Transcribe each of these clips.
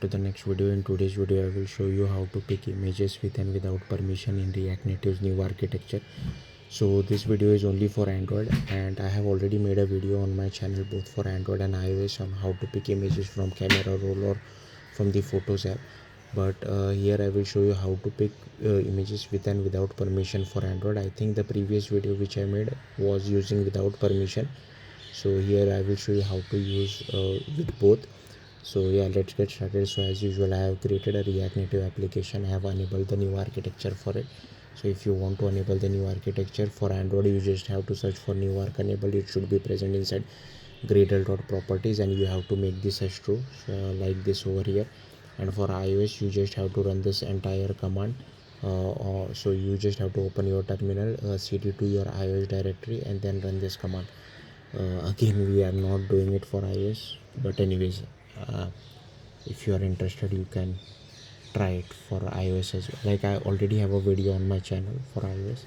To the next video. In today's video I will show you how to pick images with and without permission in React Native's new architecture. So this video is only for Android, and I have already made a video on my channel both for Android and iOS on how to pick images from camera roll or from the Photos app. But here I will show you how to pick images with and without permission for Android. I think the previous video which I made was using without permission, so here I will show you how to use with both. So yeah, let's get started. So as usual, I have created a React Native application. I have enabled the new architecture for it. So if you want to enable the new architecture for Android, you just have to search for new arc enable. It should be present inside gradle.properties, and you have to make this as true, like this over here. And for iOS, you just have to run this entire command. So you just have to open your terminal, cd to your iOS directory, and then run this command. Again, we are not doing it for iOS, but anyways, uh, if you are interested, you can try it for iOS as well. Like, I already have a video on my channel for iOS.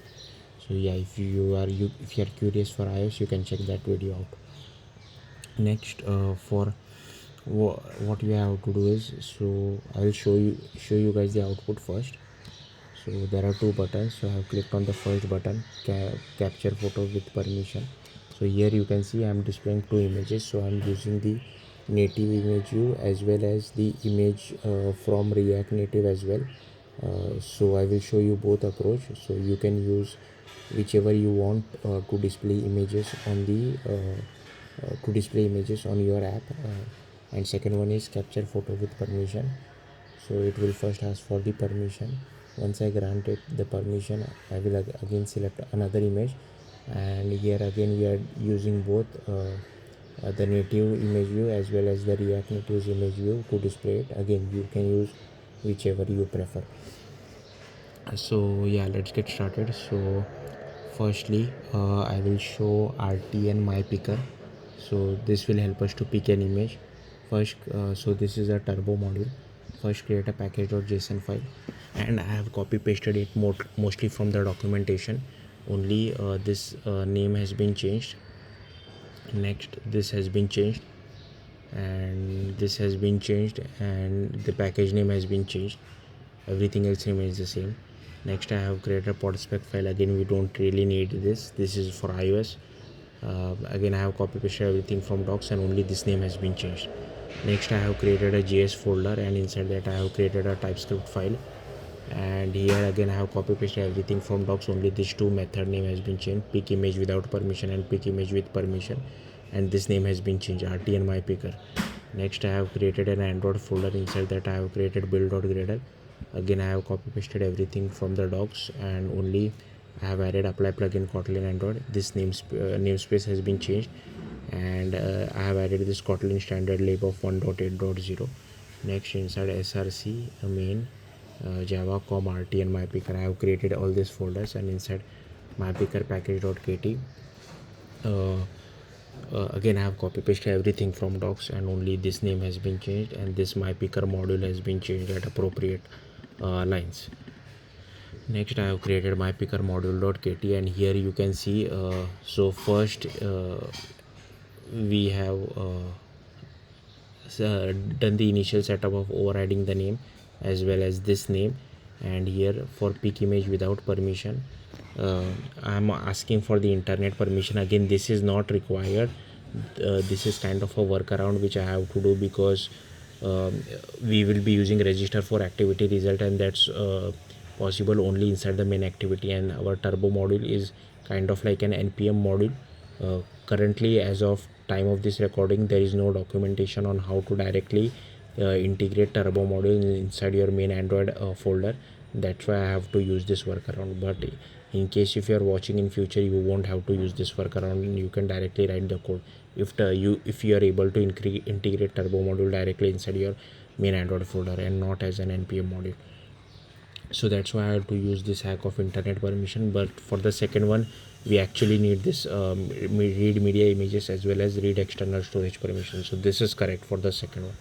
So yeah, if you are curious for iOS, you can check that video out. Next, for what you have to do is, so I will show you guys the output first. So there are two buttons. So I have clicked on the first button, capture photo with permission. So here you can see I am displaying two images. So I am using the native image view as well as the image from React Native as well. So I will show you both approach. So you can use whichever you want to display images on your app. And second one is capture photo with permission. So it will first ask for the permission. Once I grant it the permission, I will again select another image, and here again we are using both the native image view as well as the React Native's image view to display it. Again, you can use whichever you prefer. So yeah, let's get started. So firstly, I will show RTN my picker. So this will help us to pick an image first. So this is a turbo module. First, create a package.json file, and I have copy pasted it mostly from the documentation. Only this name has been changed. Next, this has been changed, and this has been changed, and the package name has been changed. Everything else remains the same. Next, I have created a podspec file. Again, we don't really need this is for iOS. Again, I have copy pasted everything from docs, and only this name has been changed. Next, I have created a JS folder, and inside that I have created a TypeScript file. And here again I have copy pasted everything from docs. Only these two method name has been changed: pick image without permission and pick image with permission, and this name has been changed, RTN my picker. Next, I have created an Android folder. Inside that I have created build.gradle. Again, I have copy pasted everything from the docs, and only I have added apply plugin Kotlin Android. This namespace has been changed, and I have added this Kotlin standard lib of 1.8.0. Next, inside src main java com RTN my picker, I have created all these folders, and inside my picker package.kt, again I have copy pasted everything from docs, and only this name has been changed, and this my picker module has been changed at appropriate lines. Next, I have created my picker module.kt, and here you can see, so first we have done the initial setup of overriding the name as well as this name. And here for pick image without permission, I am asking for the internet permission. Again, this is not required. This is kind of a workaround which I have to do, because we will be using register for activity result, and that's possible only inside the main activity. And our turbo module is kind of like an npm module. Currently, as of time of this recording, there is no documentation on how to directly integrate turbo module inside your main Android folder. That's why I have to use this workaround. But in case if you are watching in future, you won't have to use this workaround, and you can directly write the code if you are able to integrate turbo module directly inside your main Android folder and not as an npm module. So that's why I have to use this hack of internet permission. But for the second one, we actually need this read media images as well as read external storage permission. So this is correct for the second one,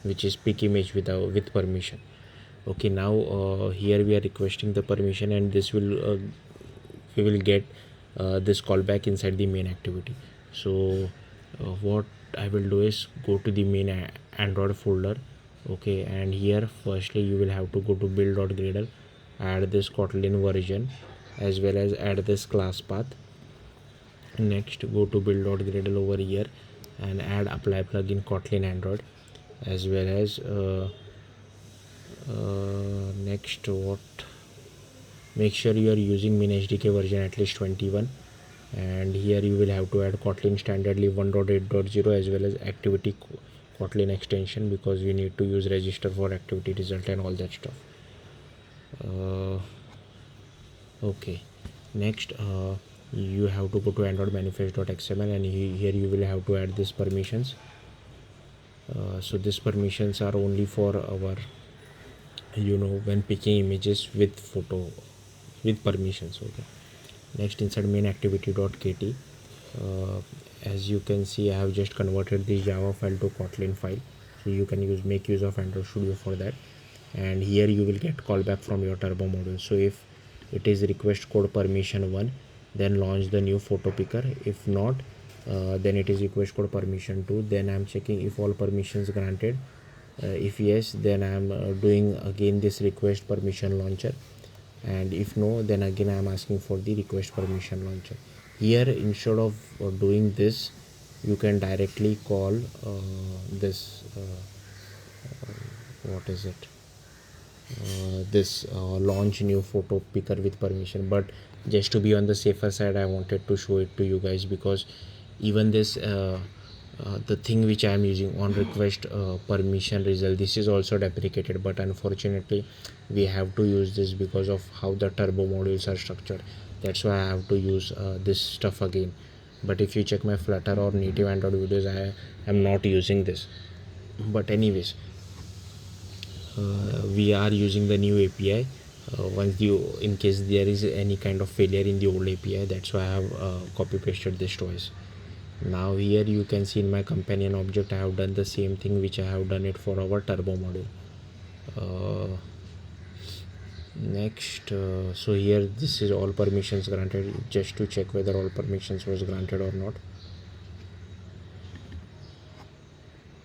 which is pick image with permission. Okay, now here we are requesting the permission, and this will we will get this callback inside the main activity. So what I will do is go to the main Android folder Okay, and here firstly you will have to go to build.gradle, add this Kotlin version as well as add this class path. Next go to build.gradle over here and add apply plugin Kotlin Android as well as next what, make sure you are using MinSDK version at least 21, and here you will have to add Kotlin standardly 1.8.0 as well as activity Kotlin extension, because we need to use register for activity result and all that stuff. Okay, next you have to go to android manifest.xml, and here you will have to add this permissions. So these permissions are only for our, when picking images with photo with permissions. Okay, next inside main activity.kt, as you can see I have just converted the Java file to Kotlin file, so you can make use of Android Studio for that. And here you will get callback from your turbo module. So if it is request code permission 1, then launch the new photo picker. If not, then it is request code permission 2, then I am checking if all permissions granted. If yes, then I am doing again this request permission launcher, and if no, then again I am asking for the request permission launcher. Here instead of doing this, you can directly call this what is it, this launch new photo picker with permission. But just to be on the safer side, I wanted to show it to you guys, because even this the thing which I am using on request permission result, this is also deprecated, but unfortunately we have to use this because of how the turbo modules are structured. That's why I have to use this stuff again. But if you check my Flutter or native Android videos, I am not using this. But anyways, we are using the new API. Once in case there is any kind of failure in the old API, that's why I have copy pasted this twice. Now here you can see in my companion object I have done the same thing which I have done it for our turbo module. Next, so here this is all permissions granted, just to check whether all permissions was granted or not.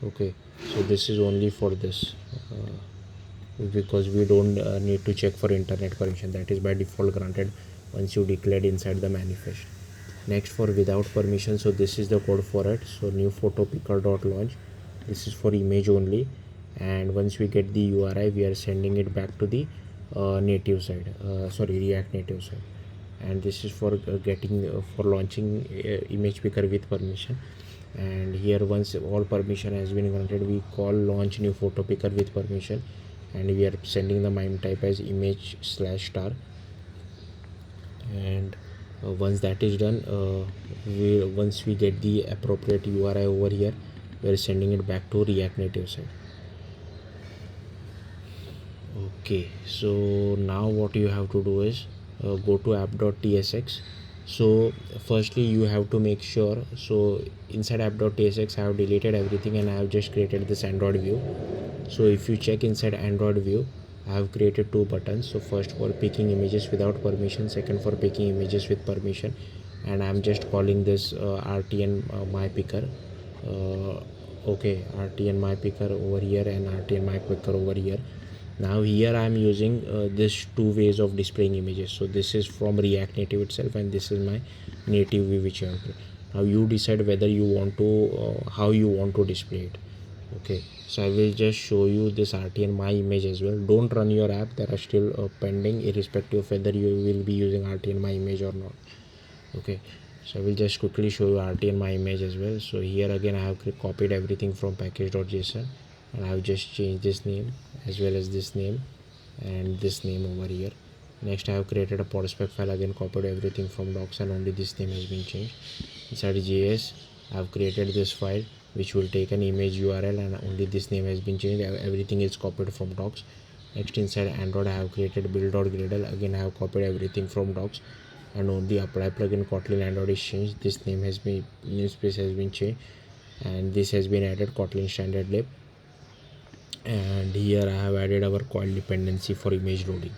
Okay, so this is only for this, because we don't need to check for internet permission, that is by default granted once you declared inside the manifest. Next, for without permission, so this is the code for it. So new photo picker dot launch, this is for image only, and once we get the URI, we are sending it back to the native side, React native side. And this is for getting for launching image picker with permission. And here once all permission has been granted, we call launch new photo picker with permission, and we are sending the MIME type as image/star. And once that is done, once we get the appropriate URI over here, we are sending it back to React native side. Okay, so now what you have to do is go to app.tsx. So firstly you have to make sure, so inside app.tsx I have deleted everything and I have just created this Android view. So if you check inside Android view, I have created two buttons. So first for picking images without permission, second for picking images with permission, and I'm just calling this RTN my picker. Okay, RTN my picker over here and RTN my picker over here. Now here I am using this two ways of displaying images. So this is from React Native itself, and this is my native view which I have created. Now you decide whether you want to how you want to display it. Okay, so I will just show you this RTN my image as well. Don't run your app, there are still pending, irrespective of whether you will be using RTN my image or not. Okay, so I will just quickly show you RTN my image as well. So here again I have copied everything from package.json, and I have just changed this name as well as this name and this name over here. Next I have created a podspec file, again copied everything from docs, and only this name has been changed. Inside JS I have created this file which will take an image URL, and only this name has been changed. Everything is copied from docs. Next inside Android I have created build.gradle, again I have copied everything from docs, and only apply plugin Kotlin Android is changed. This name has been, namespace has been changed, and this has been added Kotlin standard lib. And here I have added our coil dependency for image loading.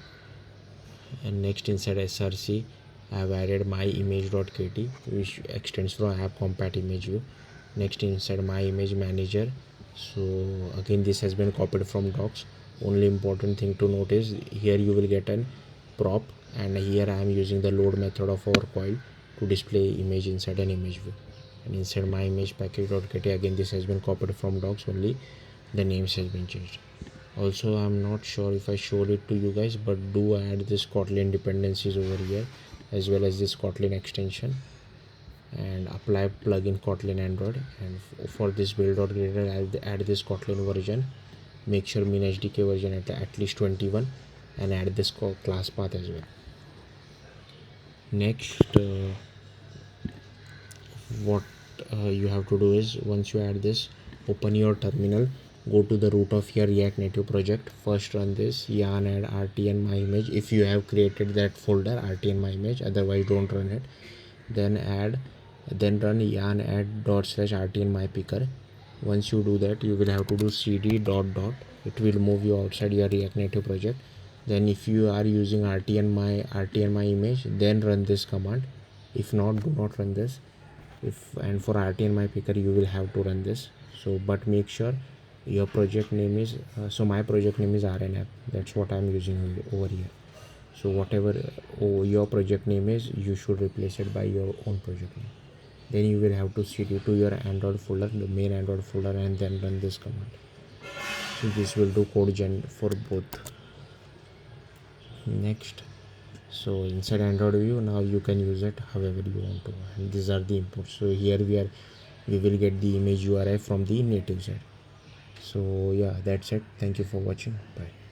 And next inside src I have added my image.kt, which extends from app compat image view. Next inside my image manager So again, this has been copied from docs. Only important thing to note is here you will get an prop, and here I am using the load method of our coil to display image inside an image view. And inside my image package.kt, again this has been copied from docs, only the names has been changed. Also, I'm not sure if I showed it to you guys, but do add this Kotlin dependencies over here, as well as this Kotlin extension, and apply plugin Kotlin Android. And for this build.gradle, I'll add this Kotlin version. Make sure min SDK version at least 21, and add this class path as well. Next, what you have to do is, once you add this, open your terminal, go to the root of your React Native project. First run this yarn add rtn my image if you have created that folder rtn my image, otherwise don't run it. Then run yarn add dot slash rtn my picker. Once you do that, you will have to do cd dot dot. It will move you outside your React Native project. Then if you are using rtn my image, then run this command. If not, do not run this. And for rtn my picker, you will have to run this. So but make sure your project name is so my project name is rnapp. That's what I'm using over here. So whatever your project name is, you should replace it by your own project name. Then you will have to cd to your Android folder, the main Android folder, and then run this command. So this will do code gen for both. Next, so inside Android view, now you can use it however you want to, and these are the imports. So here we will get the image URI from the native side. So yeah, that's it. Thank you for watching. Bye.